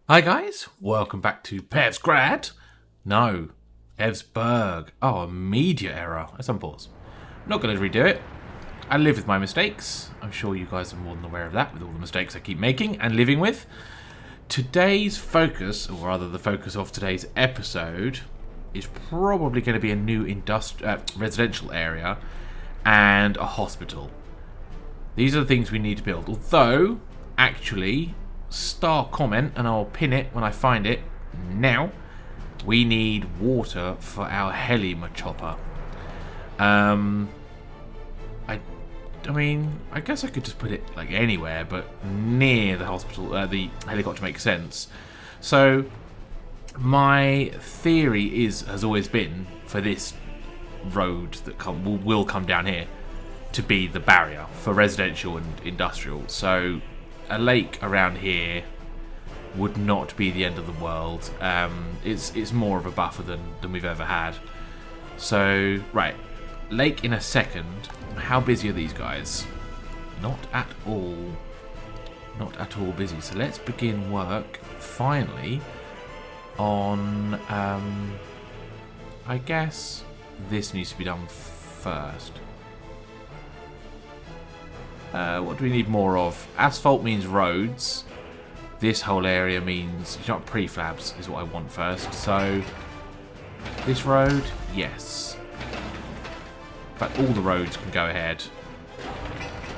Hi guys, welcome back to PevsGrad. No, PevsBurg. Oh, a media error. Let's unpause. I'm not going to redo it. I live with my mistakes. I'm sure you guys are more than aware of that with all the mistakes I keep making and living with. Today's focus, or rather the focus of today's episode, is probably going to be a new residential area and a hospital. These are the things we need to build. Although, actually, star comment, and I'll pin it when I find it now, we need water for our heli chopper. I mean, I guess I could just put it like anywhere, but near the hospital, the helicopter makes sense. So my theory has always been for this road that will come down here to be the barrier for residential and industrial. So a lake around here would not be the end of the world. It's more of a buffer than we've ever had. So right, lake in a second. How busy are these guys? Not at all busy. So let's begin work finally on I guess this needs to be done first. What do we need more of? Asphalt means roads. This whole area means, prefabs is what I want first. So this road, yes. In fact, all the roads can go ahead.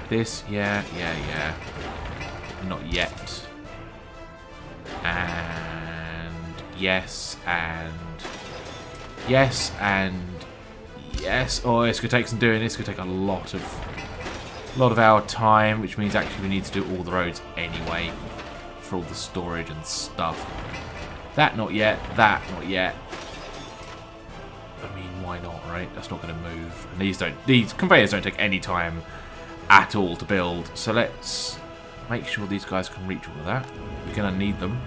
This, yeah. Not yet. And yes, and yes, and yes. Oh, it's gonna take some doing. It's gonna take a lot of our time, which means actually we need to do all the roads anyway for all the storage and stuff. That not yet. That not yet. I mean, why not, right? That's not going to move. And these conveyors don't take any time at all to build. So let's make sure these guys can reach all of that. We're going to need them.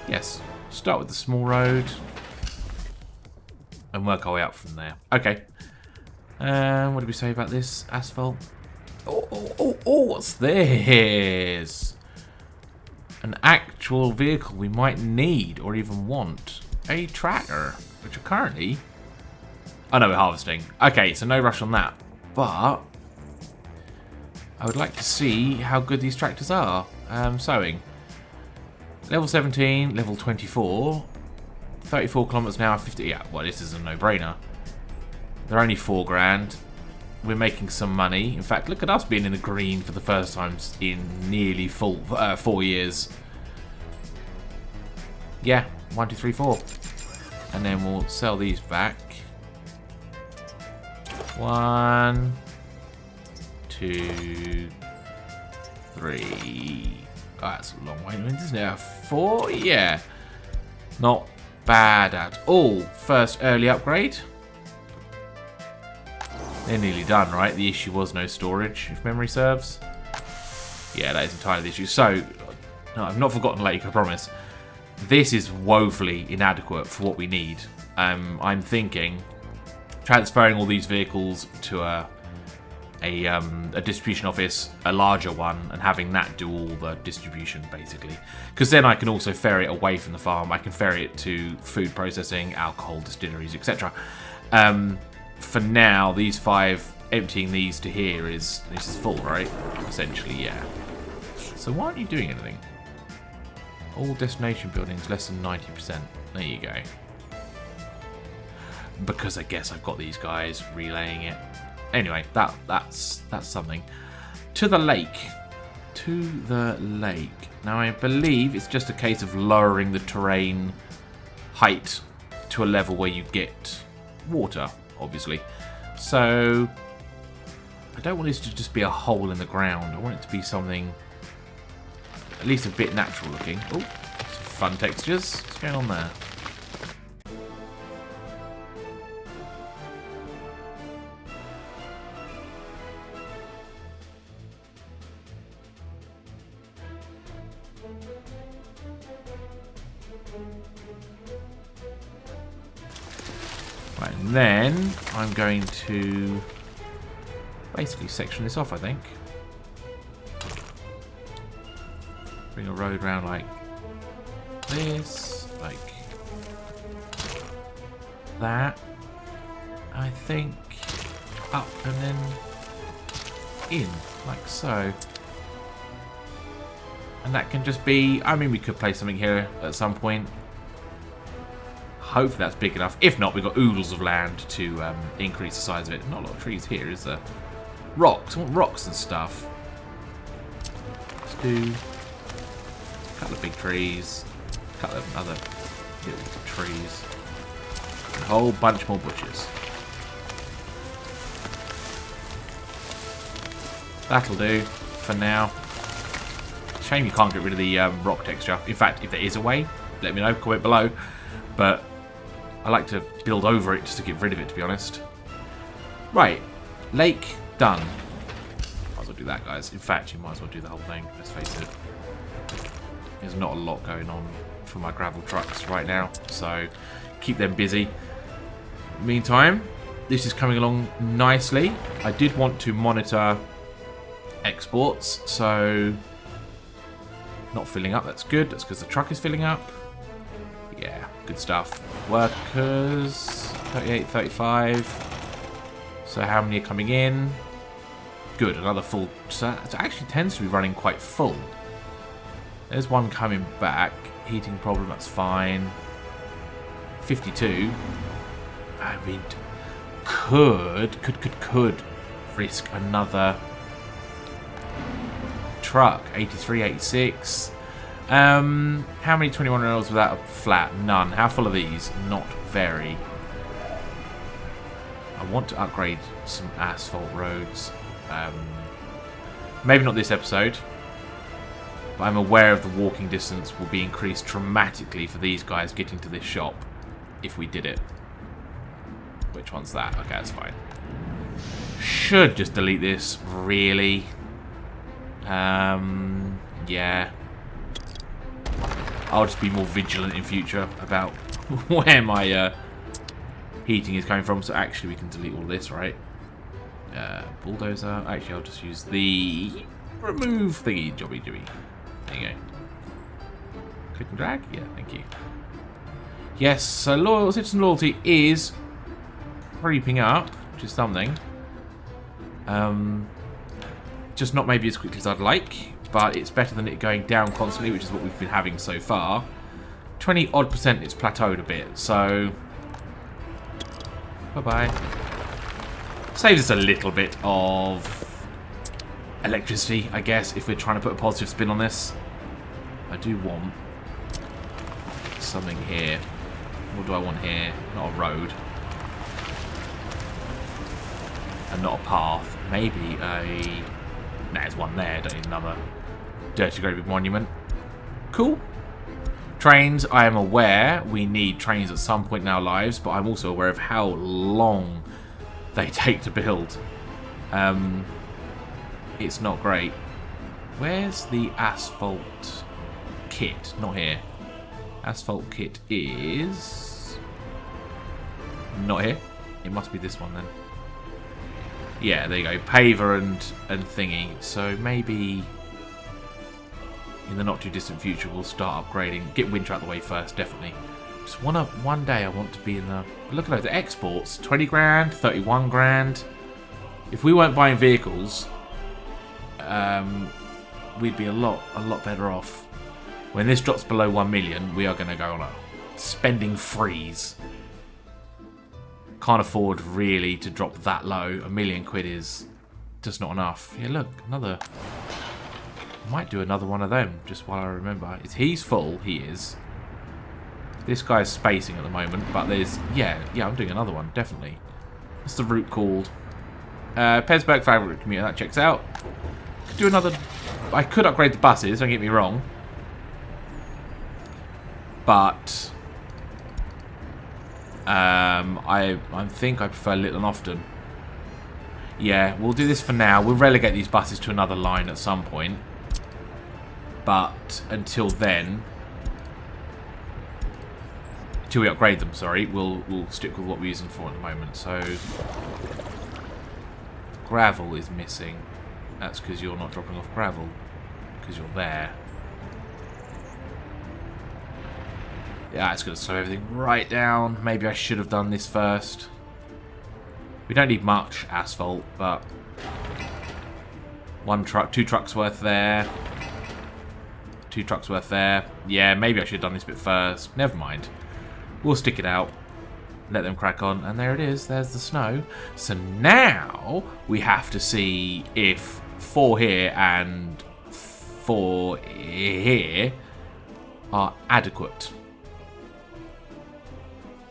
Yes. Start with the small road and work our way up from there. Okay. What did we say about this asphalt? Oh, what's this? An actual vehicle we might need or even want. A tractor, which are currently... Oh no, we're harvesting. Okay, so no rush on that. But I would like to see how good these tractors are. Sowing. Level 17, level 24. 34 kilometers an hour, 50... Yeah, well, this is a no-brainer. They're only $4,000. We're making some money. In fact, look at us being in the green for the first time in nearly 4 years. Yeah, 1, 2, 3, 4. And then we'll sell these back. 1, 2, 3. Oh, that's a long way, isn't it? 4? Yeah. Not bad at all. First early upgrade. They're nearly done, right? The issue was no storage, if memory serves. Yeah, that is entirely the issue. So, no, I've not forgotten Lake, I promise. This is woefully inadequate for what we need. I'm thinking transferring all these vehicles to a distribution office, a larger one, and having that do all the distribution, basically. Because then I can also ferry it away from the farm. I can ferry it to food processing, alcohol, distilleries, etc. For now, these 5, emptying these to here this is full, right? Essentially, yeah. So why aren't you doing anything? All destination buildings less than 90%. There you go. Because I guess I've got these guys relaying it. Anyway, that's something. To the lake. To the lake. Now I believe it's just a case of lowering the terrain height to a level where you get water, obviously. So I don't want this to just be a hole in the ground. I want it to be something at least a bit natural looking. Oh, some fun textures. What's going on there? Right, and then I'm going to basically section this off, I think. bring a road round like this, like that. I think up and then in, like so. And that can just be, I mean, we could place something here at some point. Hopefully that's big enough. If not, we've got oodles of land to increase the size of it. Not a lot of trees here, is there? Rocks. I want rocks and stuff. Let's do a couple of big trees. A couple of other little trees. And a whole bunch more bushes. That'll do for now. Shame you can't get rid of the rock texture. In fact, if there is a way, let me know, comment below. But I like to build over it just to get rid of it, to be honest. Right, lake done. Might as well do that, guys. In fact, you might as well do the whole thing, let's face it. There's not a lot going on for my gravel trucks right now, so keep them busy. Meantime, this is coming along nicely. I did want to monitor exports, so not filling up, that's good. That's because the truck is filling up. Yeah, good stuff. Workers, 38, 35. So how many are coming in? Good, another full. So it actually tends to be running quite full. There's one coming back. Heating problem, that's fine. 52. I mean, could risk another truck. 83, 86. How many 21-year-olds without a flat? None. How full are these? Not very. I want to upgrade some asphalt roads. Maybe not this episode, but I'm aware of the walking distance will be increased dramatically for these guys getting to this shop if we did it. Which one's that? Okay, that's fine. Should just delete this, really. Yeah. I'll just be more vigilant in future about where my heating is coming from. So actually we can delete all this, right? Bulldozer. Actually, I'll just use the remove thingy jobby jobby. There you go. Click and drag? Yeah, thank you. Yes, so loyal citizen loyalty is creeping up, which is something. Just not maybe as quickly as I'd like, but it's better than it going down constantly, which is what we've been having so far. 20-odd% it's plateaued a bit, so bye-bye. Saves us a little bit of electricity, I guess, if we're trying to put a positive spin on this. I do want something here. What do I want here? Not a road. And not a path. Maybe a... Nah, there's one there. Don't need another dirty great big monument. Cool. Trains, I am aware we need trains at some point in our lives, but I'm also aware of how long they take to build. It's not great. Where's the asphalt kit? Not here. Asphalt kit is... not here. It must be this one then. Yeah, there you go. Paver and thingy. So maybe in the not too distant future we'll start upgrading. Get winter out of the way first, definitely. Just one day I want to be in the... Look at those exports. 20 grand, 31 grand. If we weren't buying vehicles, we'd be a lot better off. When this drops below 1 million, we are going to go on a spending freeze. Can't afford really to drop that low. £1 million is just not enough. Yeah, look, another... Might do another one of them, just while I remember. He's full, he is. This guy's spacing at the moment, but there's... Yeah, I'm doing another one, definitely. What's the route called? PevsPlays favorite commuter, that checks out. Could do another... I could upgrade the buses, don't get me wrong. But... I think I prefer Little and Often. Yeah, we'll do this for now. We'll relegate these buses to another line at some point. But until then, until we upgrade them, sorry, we'll stick with what we're using for at the moment. So gravel is missing. That's because you're not dropping off gravel because you're there. Yeah, it's going to slow everything right down. Maybe I should have done this first. We don't need much asphalt, but... one truck, 2 trucks worth there. 2 trucks worth there. Yeah, maybe I should have done this bit first. Never mind. We'll stick it out. Let them crack on. And there it is. There's the snow. So now we have to see if 4 here and 4 here are adequate.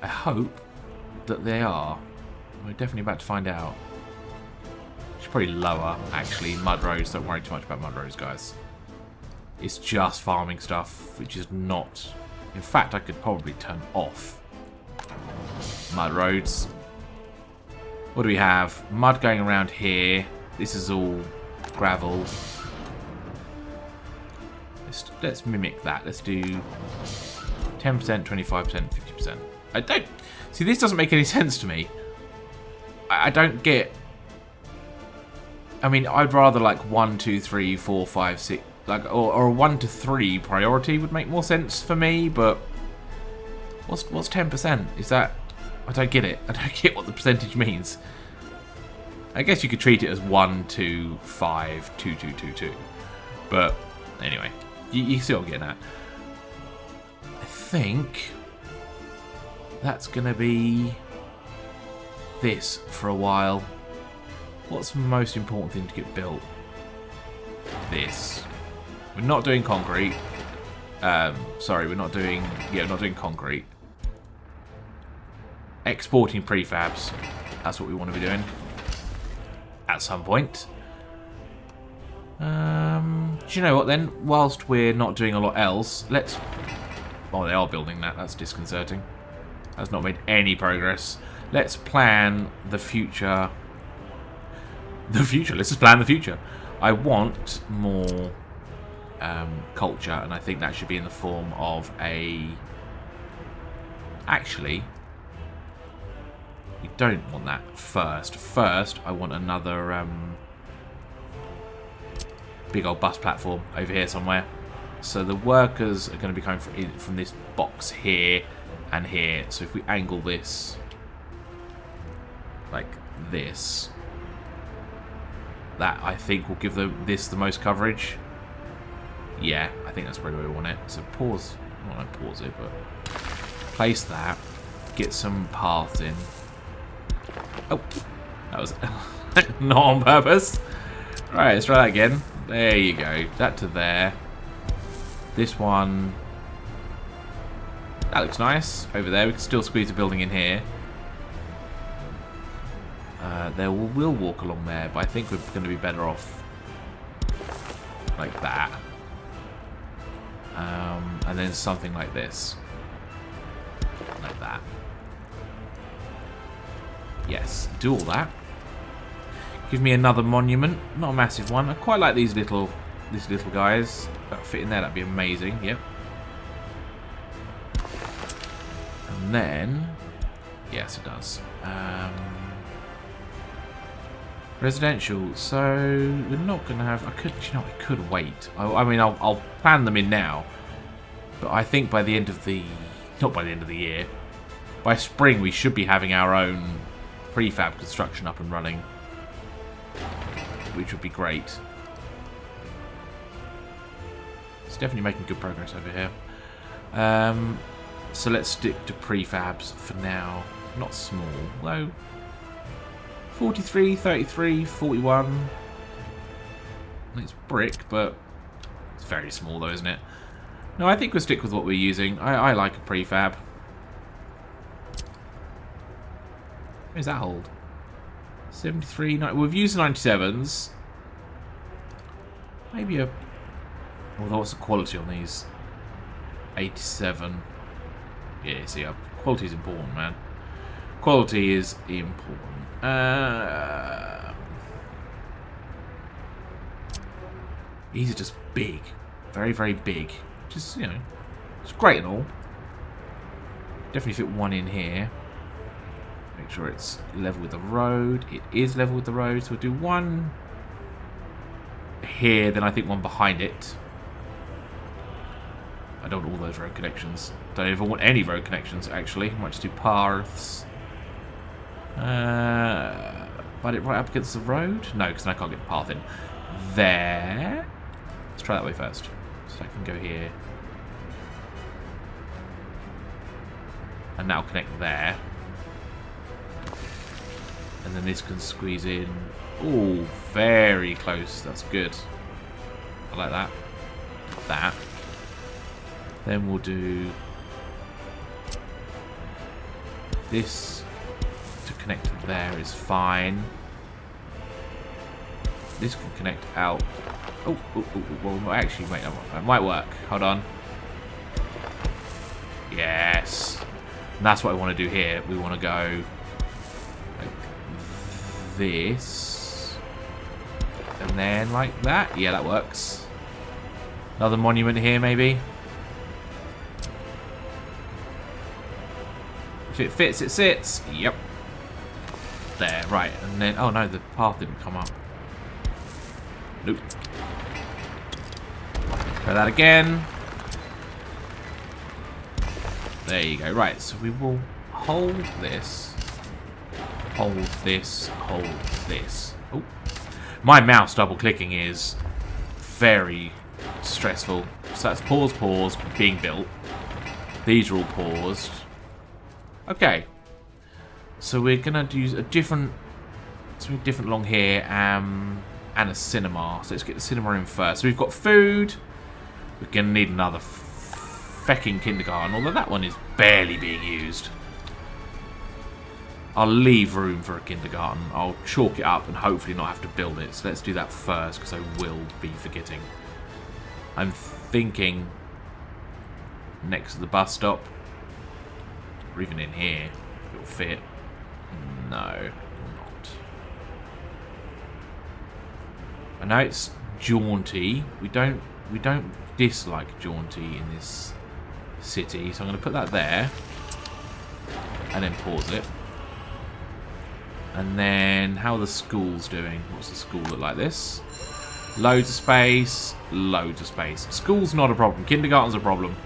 I hope that they are. We're definitely about to find out. Should probably lower, actually, mud roads. Don't worry too much about mud roads, guys. It's just farming stuff, which is not... In fact, I could probably turn off mud roads. What do we have? Mud going around here. This is all gravel. Let's mimic that. Let's do 10%, 25%, 50%. I don't... See, this doesn't make any sense to me. I don't get... I mean, I'd rather like 1, 2, 3, 4, 5, 6... Like, or a 1 to 3 priority would make more sense for me, but... What's 10%? Is that... I don't get it. I don't get what the percentage means. I guess you could treat it as 1, 2, 5, 2, 2, 2, 2. But, anyway. You see what I'm getting at. I think... that's going to be... this for a while. What's the most important thing to get built? This. We're not doing concrete. Sorry, we're not doing... Yeah, we're not doing concrete. Exporting prefabs. That's what we want to be doing. At some point. Do you know what then? Whilst we're not doing a lot else, let's... Oh, they are building that. That's disconcerting. That's not made any progress. Let's plan the future. The future. Let's just plan the future. I want more culture, and I think that should be in the form of a... Actually, we don't want that first. First, I want another big old bus platform over here somewhere. So the workers are going to be coming from this box here and here. So if we angle this like this, that I think will give this the most coverage. Yeah, I think that's probably where we want it. So pause, well, not pause it, but place that, get some paths in. Oh, that was not on purpose. Right, let's try that again. There you go. That to there. This one, that looks nice. Over there, we can still squeeze a building in here. We'll walk along there, but I think we're going to be better off like that. And then something like this. Like that. Yes, do all that. Give me another monument. Not a massive one. I quite like these little guys. That fit in there, that'd be amazing. Yep. And then... Yes, it does. Residential. So we're not going to have... I could wait. I mean, I'll plan them in now. But I think by the end of the... Not by the end of the year. By spring, we should be having our own prefab construction up and running. Which would be great. It's definitely making good progress over here. So let's stick to prefabs for now. Not small, though. 43, 33, 41. It's brick, but it's very small though, isn't it? No, I think we'll stick with what we're using. I like a prefab. Where's that hold? 73, we've used the 97s. Maybe a... Although what's the quality on these? 87. Yeah, see, quality is important, man. Quality is important. These are just big. Very, very big. Just, you know, it's great and all. Definitely fit one in here. Make sure it's level with the road. It is level with the road, so we'll do one here, then I think one behind it. I don't want all those road connections. Don't even want any road connections, actually. Might just do paths. But it right up against the road? No, because I can't get the path in. There. Let's try that way first. So I can go here. And now connect there. And then this can squeeze in. Oh, very close. That's good. I like that. That. Then we'll do this to connect to there is fine. This can connect out. Oh, well, actually, wait, that might work. Hold on. Yes. And that's what I want to do here. We want to go like this. And then like that. Yeah, that works. Another monument here, maybe. If it fits, it sits. Yep. There, right. And then, oh no, the path didn't come up. Nope. Try that again. There you go. Right, so we will hold this. Hold this. Hold this. Oh. My mouse double clicking is very stressful. So that's pause, pause, being built. These are all paused. Okay. So we're gonna do a different along here and a cinema. So let's get the cinema in first. So we've got food. We're gonna need another fecking kindergarten, although that one is barely being used. I'll leave room for a kindergarten. I'll chalk it up and hopefully not have to build it. So let's do that first because I will be forgetting. I'm thinking next to the bus stop, or even in here, if it'll fit. No, not. I know it's jaunty. We don't dislike jaunty in this city, so I'm going to put that there and then pause it. And then how are the schools doing? What's the school look like? This loads of space, loads of space. School's not a problem, kindergarten's a problem.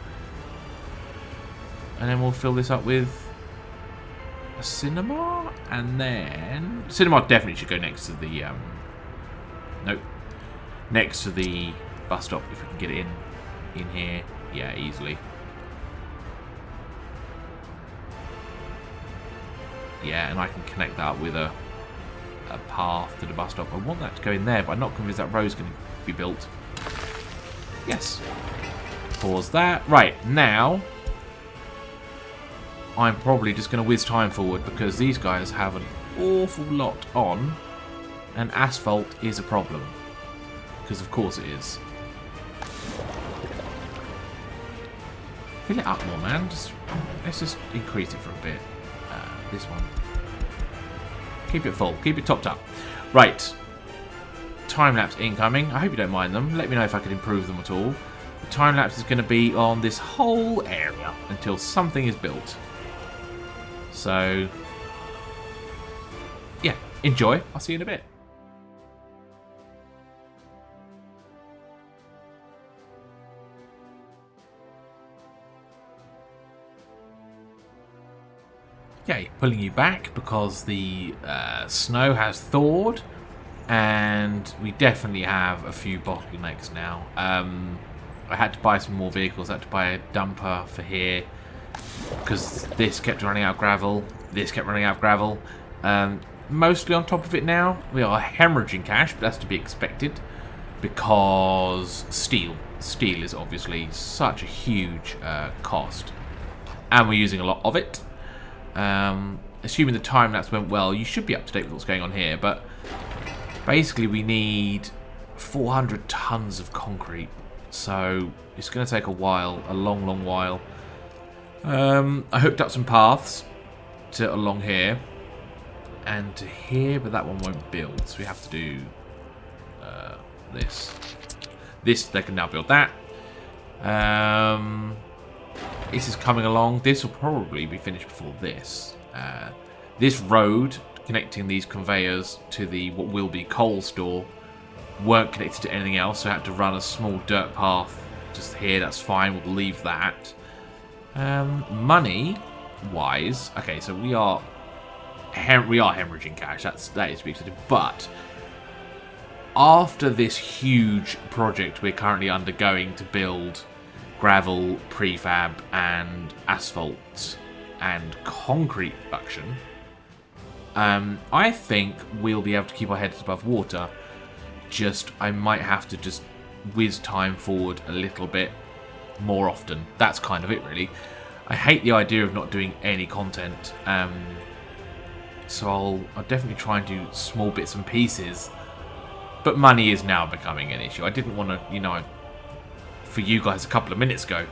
And then we'll fill this up with a cinema, and then cinema definitely should go next to the nope, next to the bus stop if we can get it in here. Yeah, easily. Yeah, and I can connect that with a path to the bus stop. I want that to go in there, but I'm not convinced that road's going to be built. Yes. Pause that. Right, now I'm probably just going to whiz time forward because these guys have an awful lot on, and asphalt is a problem. Because of course it is. Fill it up more, man. Let's just increase it for a bit. This one. Keep it full. Keep it topped up. Right. Time-lapse incoming. I hope you don't mind them. Let me know if I can improve them at all. The time-lapse is going to be on this whole area until something is built. So, yeah. Enjoy. I'll see you in a bit. Okay, pulling you back because the snow has thawed and we definitely have a few bottlenecks now. I had to buy some more vehicles. I had to buy a dumper for here because this kept running out of gravel. This kept running out of gravel. Mostly on top of it now. We are hemorrhaging cash, but that's to be expected because steel. Steel is obviously such a huge cost and we're using a lot of it. Assuming the time-lapse went well, you should be up to date with what's going on here, but basically we need 400 tons of concrete, so it's going to take a while, a long while. I hooked up some paths to along here and to here, but that one won't build, so we have to do this. They can now build that. This is coming along. This will probably be finished before this. This road connecting these conveyors to the what will be coal store weren't connected to anything else, so I had to run a small dirt path just here. That's fine. We'll leave that. Money wise, okay, so we are hemorrhaging cash. That is to be expected. But after this huge project we're currently undergoing to build gravel, prefab, and asphalt and concrete production, I think we'll be able to keep our heads above water. I might have to just whiz time forward a little bit more often. That's kind of it, really. I hate the idea of not doing any content, so I'll definitely try and do small bits and pieces. But money is now becoming an issue. I didn't want to, for you guys a couple of minutes ago,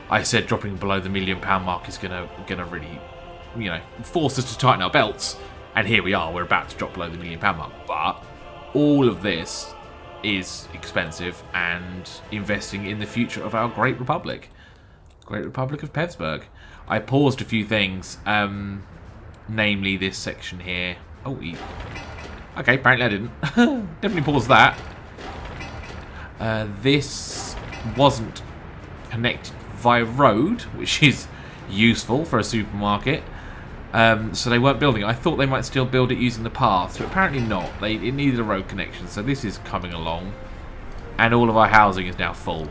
I said dropping below the £1 million mark is gonna really, force us to tighten our belts. And here we are. We're about to drop below the £1 million mark. But all of this is expensive and investing in the future of our Great Republic. Great Republic of Pevsburg. I paused a few things, namely this section here. Oh, okay, apparently I didn't. Definitely paused that. This wasn't connected via road, which is useful for a supermarket. So they weren't building it. I thought they might still build it using the path, but apparently not. It needed a road connection, so this is coming along. And all of our housing is now full.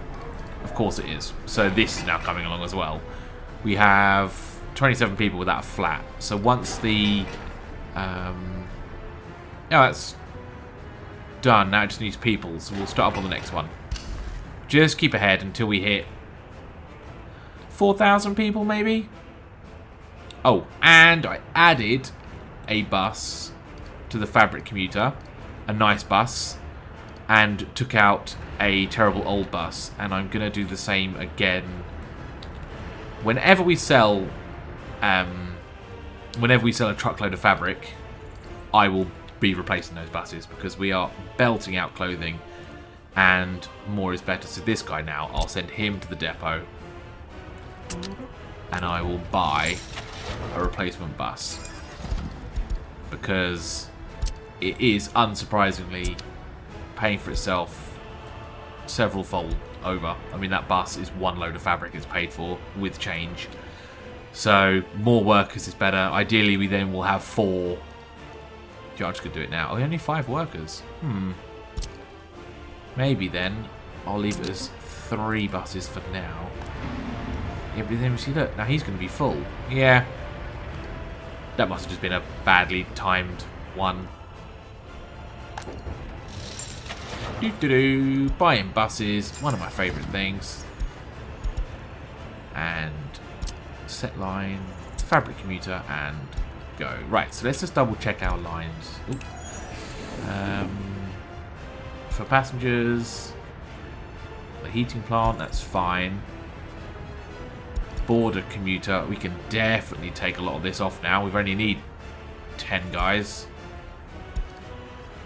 Of course it is. So this is now coming along as well. We have 27 people without a flat. So once the... that's done. Now it just needs people, so we'll start up on the next one. Just keep ahead until we hit 4,000 people, maybe? Oh, and I added a bus to the fabric commuter. A nice bus. And took out a terrible old bus. And I'm going to do the same again. Whenever we sell a truckload of fabric, I will be replacing those buses, because we are belting out clothing and more is better. So this guy now, I'll send him to the depot and I will buy a replacement bus, because it is unsurprisingly paying for itself several fold over. I mean, that bus is one load of fabric it's paid for with change. So more workers is better. Ideally we then will have 4. I'm just going to do it now. Oh, only 5 workers. Maybe then I'll leave it as 3 buses for now. Yeah, but then we see, look, now he's going to be full. Yeah. That must have just been a badly timed one. Buying buses, one of my favourite things. And set line, fabric commuter, and go. Right, so let's just double check our lines. For passengers, the heating plant, that's fine. Border commuter, we can definitely take a lot of this off now. We've only need 10 guys.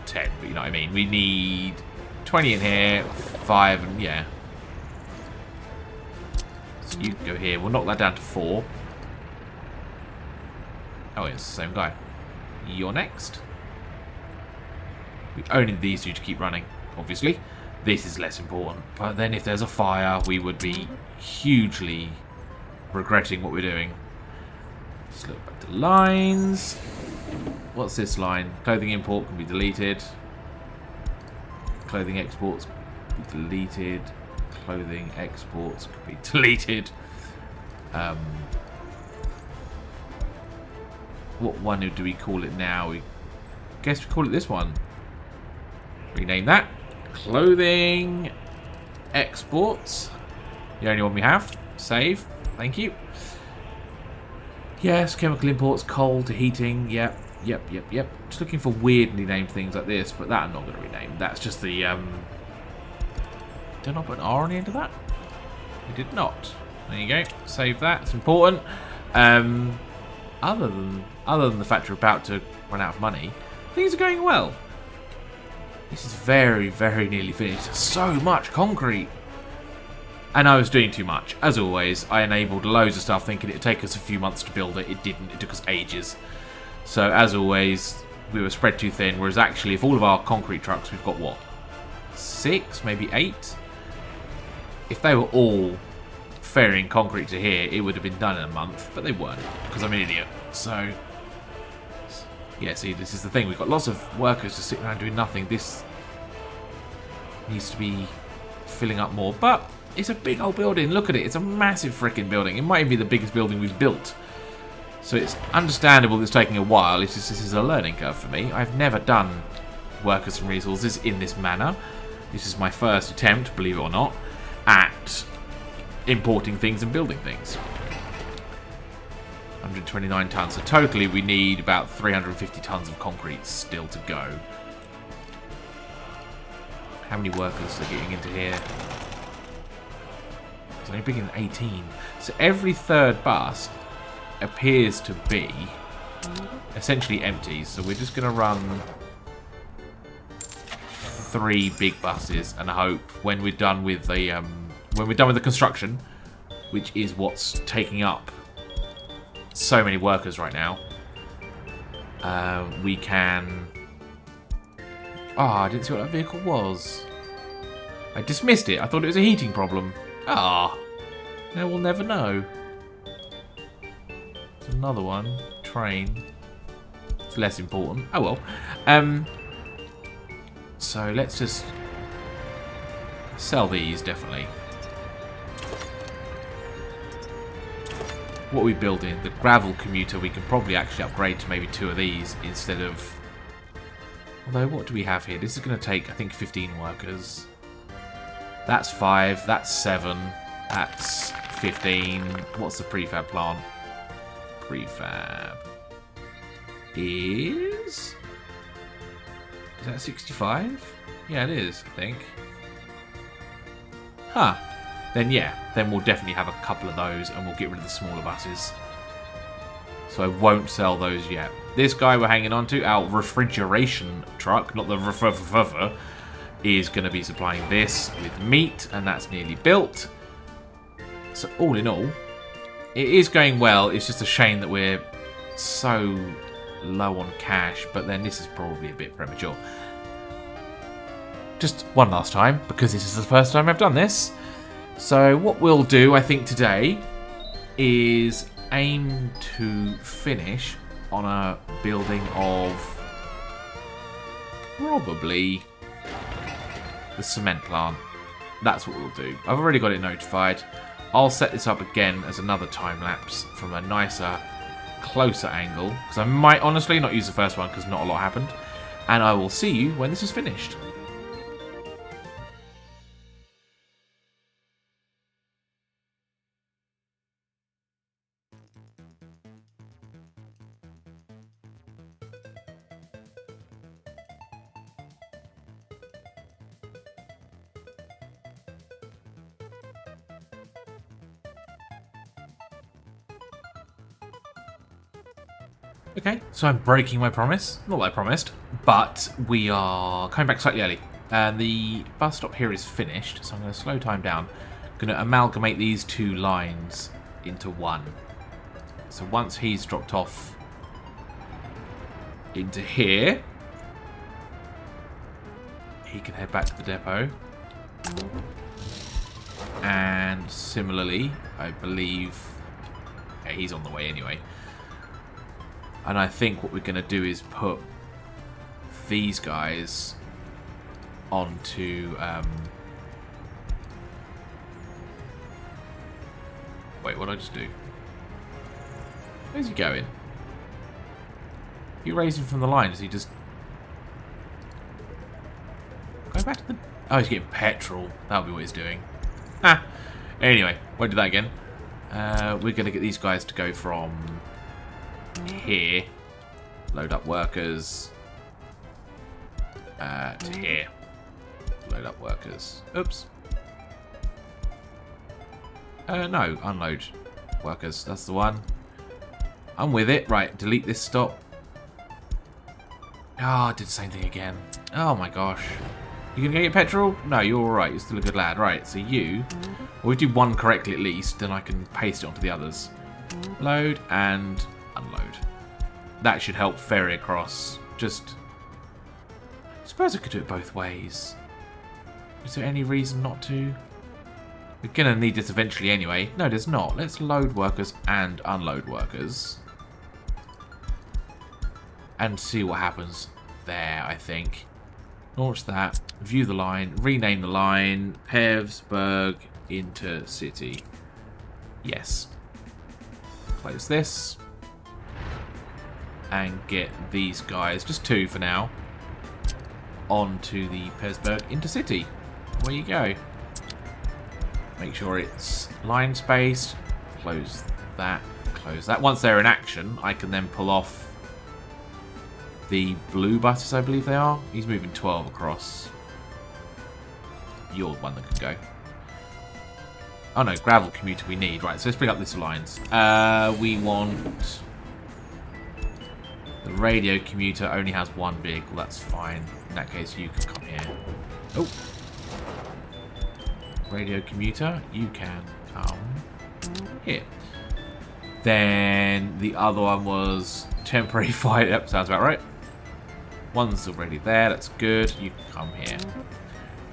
10, but you know what I mean. We need 20 in here, 5, and yeah. So you can go here. We'll knock that down to 4. Oh, it's the same guy. You're next. We only need these two to keep running, obviously. This is less important. But then if there's a fire, we would be hugely regretting what we're doing. Let's look at the lines. What's this line? Clothing import can be deleted. Clothing exports can be deleted. Clothing exports can be deleted. What one do we call it now? We guess we call it this one. Rename that. Clothing exports. The only one we have. Save. Thank you. Yes, chemical imports, coal to heating. Yep. Just looking for weirdly named things like this, but that I'm not going to rename. That's just the... Did I not put an R on the end of that? We did not. There you go. Save that. It's important. Other than the fact we're about to run out of money, things are going well. This is very, very nearly finished. So much concrete. And I was doing too much. As always, I enabled loads of stuff thinking it'd take us a few months to build it. It didn't. It took us ages. So, as always, we were spread too thin. Whereas actually, if all of our concrete trucks, we've got what? 6? Maybe 8? if they were all ferrying concrete to here, it would have been done in a month, but they weren't, because I'm an idiot. So, yeah, see, this is the thing. We've got lots of workers just sitting around doing nothing. This needs to be filling up more, but it's a big old building. Look at it. It's a massive freaking building. It might even be the biggest building we've built. So it's understandable that it's taking a while. It's just this is a learning curve for me. I've never done workers and resources in this manner. This is my first attempt, believe it or not, at importing things and building things. 129 tons. So totally we need about 350 tons of concrete still to go. How many workers are getting into here? It's only bigger than 18. So every third bus appears to be essentially empty. So we're just going to run 3 big buses and hope when we're done with the construction, which is what's taking up so many workers right now, we can... Oh, I didn't see what that vehicle was. I dismissed it. I thought it was a heating problem. Ah, now we'll never know. There's another one. Train. It's less important. Oh well. So let's just sell these, definitely. What are we building? The gravel commuter we can probably actually upgrade to maybe 2 of these instead of... Although, what do we have here? This is going to take, I think, 15 workers. That's 5. That's 7. That's 15. What's the prefab plant? Prefab is that 65? Yeah, it is, I think. Huh. Then yeah, then we'll definitely have a couple of those and we'll get rid of the smaller buses. So I won't sell those yet. This guy we're hanging on to, our refrigeration truck, not the refrigerator, is going to be supplying this with meat, and that's nearly built. So all in all, it is going well. It's just a shame that we're so low on cash, but then this is probably a bit premature. Just one last time, because this is the first time I've done this. So what we'll do, I think, today is aim to finish on a building of probably the cement plant. That's what we'll do. I've already got it notified. I'll set this up again as another time lapse from a nicer, closer angle, because I might honestly not use the first one because not a lot happened. And I will see you when this is finished. Okay, so I'm breaking my promise. Not that I promised, but we are coming back slightly early. And the bus stop here is finished, so I'm going to slow time down. I'm going to amalgamate these 2 lines into one. So once he's dropped off into here, he can head back to the depot. And similarly, I believe... Okay, he's on the way anyway. And I think what we're going to do is put these guys onto... Wait, what did I just do? Where's he going? You raise him from the line, does he just... Go back to the... Oh, he's getting petrol. That'll be what he's doing. Ah! Anyway, won't do that again. We're going to get these guys to go from... here, load up workers, to here, load up workers. Oops. No, unload workers. That's the one. I'm with it. Right, delete this stop. Ah, I did the same thing again. Oh my gosh. You gonna go get petrol? No, you're alright. You're still a good lad. Right, so you... Well, we do one correctly at least, then I can paste it onto the others. Load and... unload. That should help ferry across. Just... I suppose I could do it both ways. Is there any reason not to? We're going to need this eventually anyway. No, there's not. Let's load workers and unload workers. And see what happens there, I think. Launch that. View the line. Rename the line. Pevsburg Intercity. Yes. Close this. And get these guys, just 2 for now, onto the Pevsburg Intercity. There you go. Make sure it's line spaced. Close that. Close that. Once they're in action, I can then pull off the blue buses, I believe they are. He's moving 12 across. You're the one that can go. Oh no, gravel commuter we need. Right, so let's bring up this alliance. We want... The radio commuter only has 1 vehicle. That's fine. In that case, you can come here. Oh. Radio commuter, you can come here. Then the other one was temporary fire. Yep, sounds about right. One's already there. That's good. You can come here.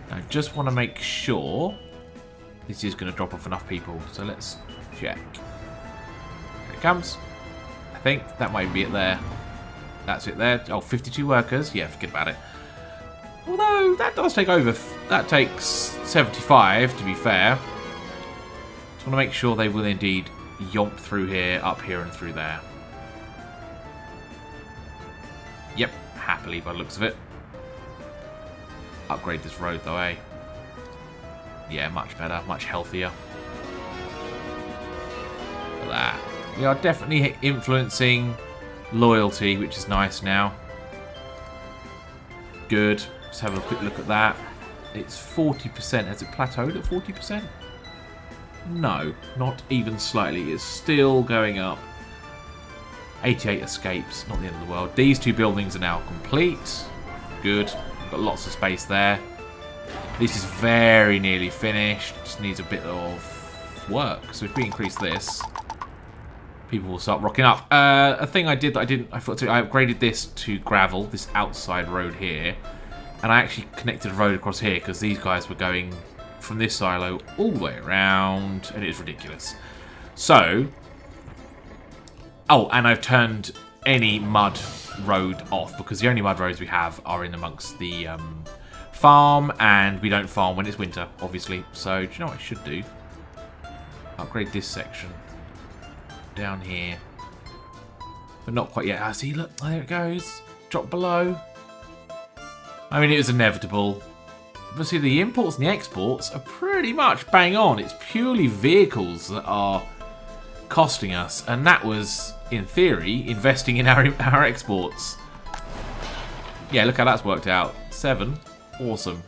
I just want to make sure this is going to drop off enough people. So let's check. Here it comes. I think that might be it there. That's it there. Oh, 52 workers. Yeah, forget about it. Although, that does take over. That takes 75, to be fair. Just want to make sure they will indeed yomp through here, up here, and through there. Yep, happily by the looks of it. Upgrade this road, though, eh? Yeah, much better, much healthier. Look at that. We are definitely influencing loyalty, which is nice now. Good. Let's have a quick look at that. It's 40%. Has it plateaued at 40%? No, not even slightly. It's still going up. 88 escapes. Not the end of the world. These 2 buildings are now complete. Good. Got lots of space there. This is very nearly finished. Just needs a bit of work. So if we increase this, people will start rocking up. A thing I did that I forgot to. I upgraded this to gravel. This outside road here. And I actually connected a road across here because these guys were going from this silo all the way around, and it's ridiculous. So, oh, and I've turned any mud road off because the only mud roads we have are in amongst the farm, and we don't farm when it's winter, obviously. So, do you know what I should do? Upgrade this section down here, but not quite yet. Ah, see, look, there it goes. Drop below. I mean, it was inevitable. But see, the imports and the exports are pretty much bang on. It's purely vehicles that are costing us. And that was, in theory, investing in our exports. Yeah, look how that's worked out. 7. Awesome.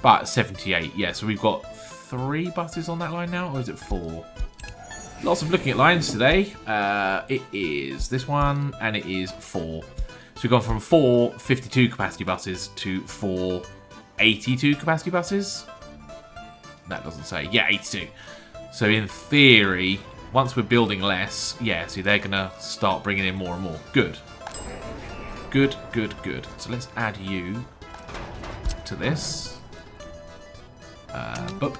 But 78. Yeah, so we've got 3 buses on that line now. Or is it 4? Lots of looking at lines today. It is this one, and it is 4. So we've gone from 4 52 capacity buses to 4 82 capacity buses. That doesn't say. Yeah, 82. So in theory, once we're building less, yeah, see, they're going to start bringing in more and more. Good. Good, good, good. So let's add you to this. Boop.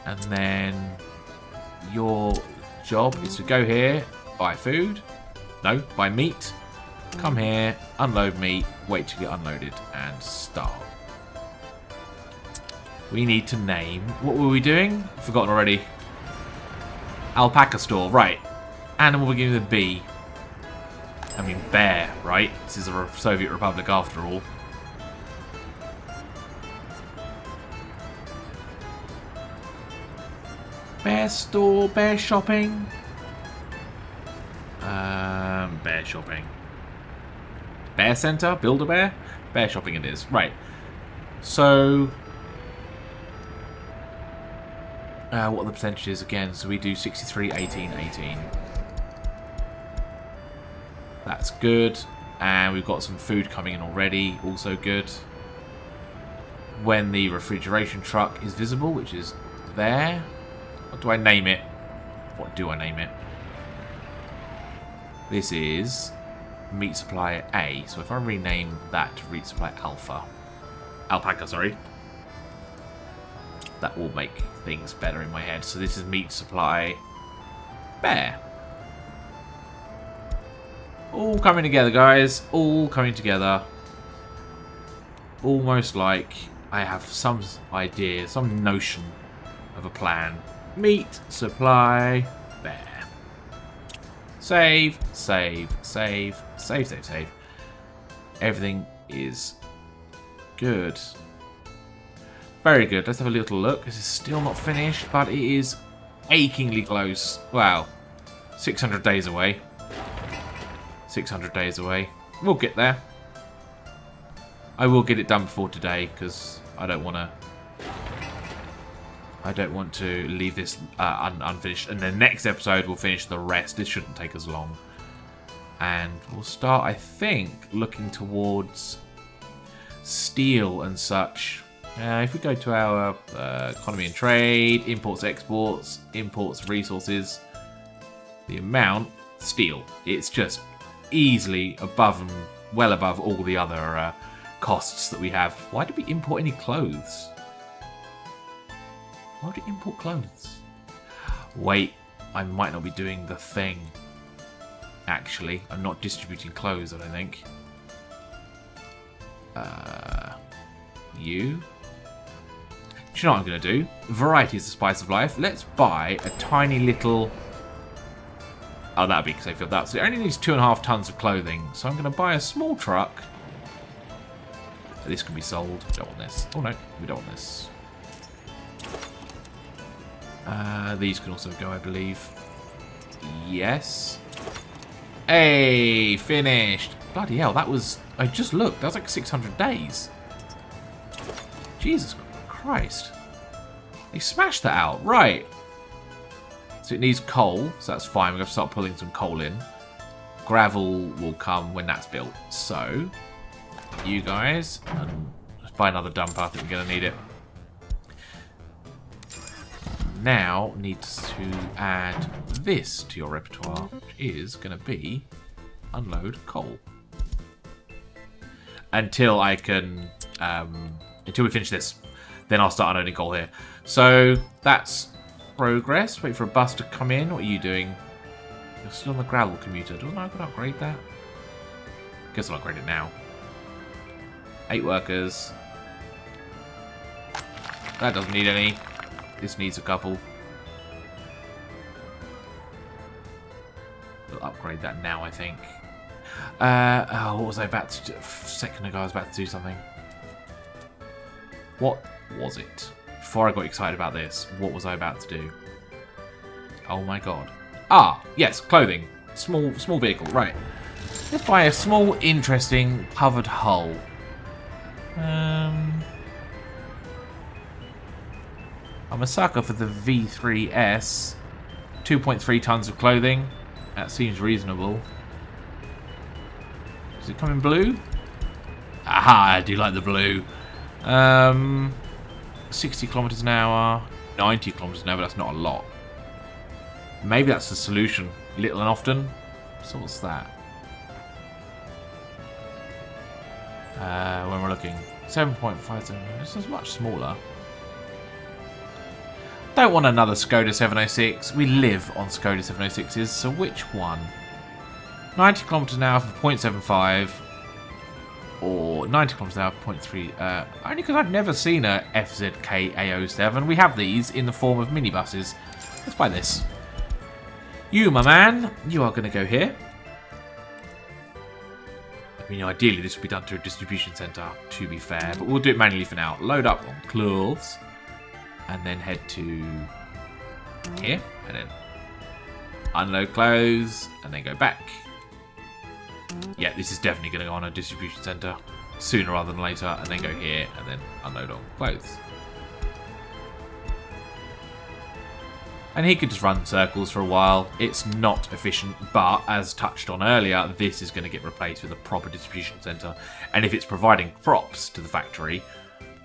And then your job is to go here, buy food. No, buy meat. Come here, unload meat, wait to get unloaded, and start. We need to name... What were we doing? Forgotten already. Alpaca store, right. Animal beginning with a B. I mean, bear, right? This is a Soviet Republic after all. Bear store, bear shopping. Bear shopping. Bear center, build a bear. Bear shopping it is. Right. So, what are the percentages again? So we do 63, 18, 18. That's good. And we've got some food coming in already. Also good. When the refrigeration truck is visible, which is there. What do I name it? What do I name it? This is meat supply A. So if I rename that to meat supply alpha. Alpaca, sorry. That will make things better in my head. So this is meat supply. Bear. All coming together, guys. All coming together. Almost like I have some idea, some notion of a plan. Meat supply. Bear. Save, save, save, save, save, save. Everything is good. Very good. Let's have a little look. This is still not finished, but it is achingly close. Wow. 600 days away. 600 days away. We'll get there. I will get it done before today because I don't want to leave this unfinished. And the next episode we'll finish the rest. This shouldn't take us long. And we'll start, I think, looking towards steel and such. If we go to our economy and trade, imports, exports, imports, resources, the amount, steel. It's just easily above and well above all the other costs that we have. Why did we import any clothes? Why would we import clothes? Wait, I might not be doing the thing. Actually, I'm not distributing clothes, I don't think. You? Do you know what I'm going to do? Variety is the spice of life. Let's buy a tiny little... Oh, that would be because I filled that. So it only needs 2.5 tons of clothing. So I'm going to buy a small truck. This can be sold. We don't want this. Oh, no. We don't want this. These can also go, I believe. Yes. Hey, finished. Bloody hell, that was... I just looked. That was like 600 days. Jesus Christ. They smashed that out. Right. So it needs coal. So that's fine. We're going to start pulling some coal in. Gravel will come when that's built. So, you guys. And let's buy another dumper. I think we're going to need it. Now, needs to add this to your repertoire. Which is going to be unload coal. Until I can... until we finish this. Then I'll start unloading coal here. So, that's progress. Wait for a bus to come in. What are you doing? You're still on the gravel commuter. Doesn't I can upgrade that? Guess I'll upgrade it now. 8 workers. That doesn't need any. This needs a couple. We'll upgrade that now, I think. Oh, what was I about to do? A second ago, I was about to do something. What was it? Before I got excited about this, what was I about to do? Oh my god. Ah, yes, clothing. Small vehicle, right. Let's buy a small, interesting, covered hull. I'm a sucker for the V3S. 2.3 tons of clothing. That seems reasonable. Does it come in blue? Aha, I do like the blue. 60 kilometers an hour, 90 kilometers an hour, but that's not a lot. Maybe that's the solution. Little and often. So what's that? When we're looking, 7.57. This is much smaller. Don't want another Skoda 706. We live on Skoda 706s, so which one? 90 kilometers an hour for 0.75. Or 90 kilometers an hour for 0.3. Only because I've never seen a FZK A07. We have these in the form of minibuses. Let's buy this. You, my man, you are going to go here. I mean, ideally this would be done to a distribution centre, to be fair. But we'll do it manually for now. Load up on clothes. And then head to here. And then unload clothes. And then go back. Yeah, this is definitely going to go on a distribution centre sooner rather than later, and then go here and then unload on clothes. And he could just run circles for a while. It's not efficient, but as touched on earlier, this is going to get replaced with a proper distribution centre. And if it's providing crops to the factory,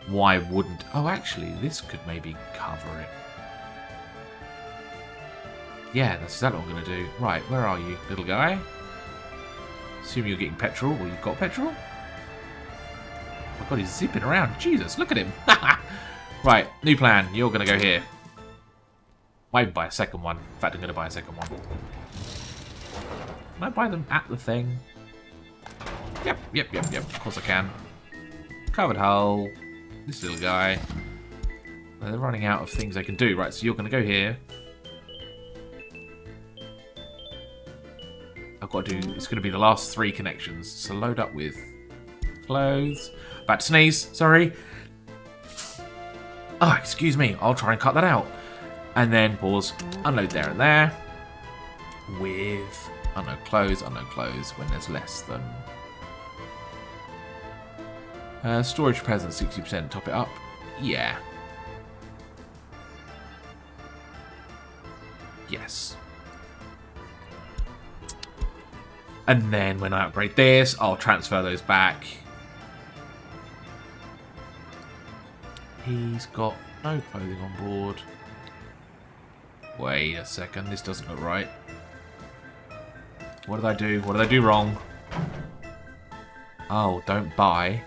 why wouldn't... Oh, actually, this could maybe cover it. Yeah, that's exactly what I'm going to do. Right, where are you, little guy? Assume you're getting petrol, or you've got petrol. Oh my god, he's zipping around. Jesus, look at him. Right, new plan. You're going to go here. Might even buy a second one. In fact, I'm going to buy a second one. Can I buy them at the thing? Yep. Of course I can. Covered hull. This little guy. They're running out of things they can do. Right, so you're going to go here. I've got to do... It's going to be the last 3 connections. So load up with clothes. About to sneeze. Sorry. Oh, excuse me. I'll try and cut that out. And then pause. Unload there and there. With unload clothes when there's less than... storage present 60%. Top it up. Yeah. Yes. And then when I upgrade this, I'll transfer those back. He's got no clothing on board. Wait a second, this doesn't look right. What did I do? What did I do wrong? Oh, don't buy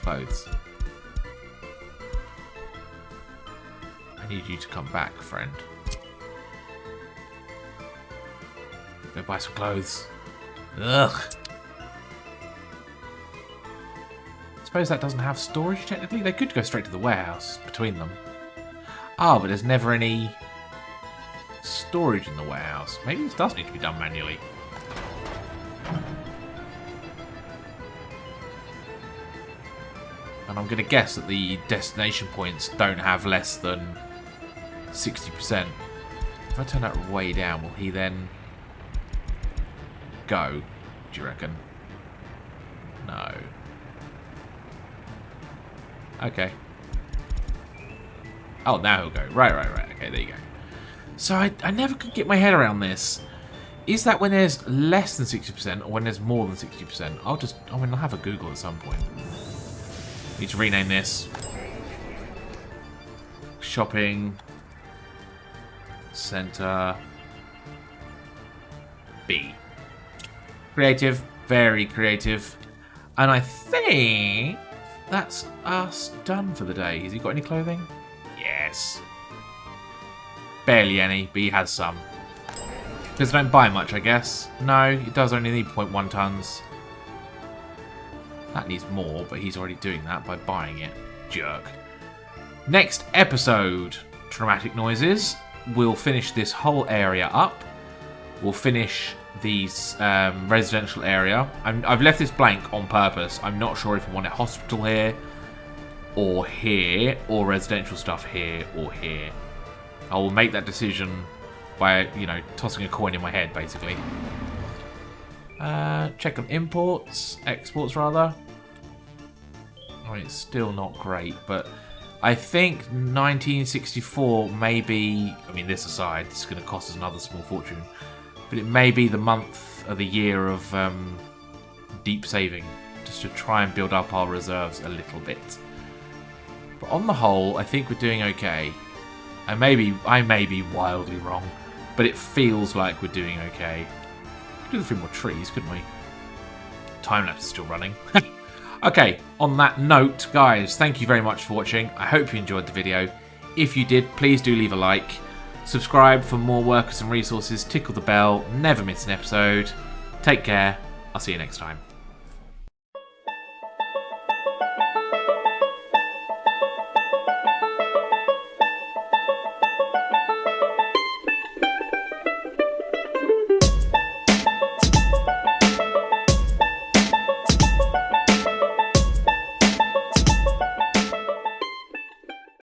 clothes. I need you to come back, friend. Go buy some clothes. Ugh. I suppose that doesn't have storage, technically. They could go straight to the warehouse between them. Ah, but there's never any storage in the warehouse. Maybe this does need to be done manually. And I'm going to guess that the destination points don't have less than 60%. If I turn that way down, will he then go? Do you reckon? No. Okay. Oh, now he'll go. Right. Okay, there you go. So I never could get my head around this. Is that when there's less than 60% or when there's more than 60%? I'll have a Google at some point. Need to rename this. Shopping Center B. Creative. Very creative. And I think that's us done for the day. Has he got any clothing? Yes. Barely any, but he has some. Because I don't buy much, I guess. No, it does only need 0.1 tons. That needs more, but he's already doing that by buying it. Jerk. Next episode, Dramatic Noises. We'll finish this whole area up. We'll finish the residential area. I've left this blank on purpose. I'm not sure if I want a hospital here, or residential stuff here, or here. I will make that decision by, tossing a coin in my head, basically. Check on imports, exports rather. I mean, it's still not great, but I think 1964 may be, this aside, this is going to cost us another small fortune, but it may be the month of the year of deep saving, just to try and build up our reserves a little bit. But on the whole, I think we're doing okay. I may be wildly wrong, but it feels like we're doing okay. We could do a few more trees, couldn't we? Time-lapse is still running. Okay, on that note, guys, thank you very much for watching. I hope you enjoyed the video. If you did, please do leave a like. Subscribe for more workers and resources. Tickle the bell. Never miss an episode. Take care. I'll see you next time.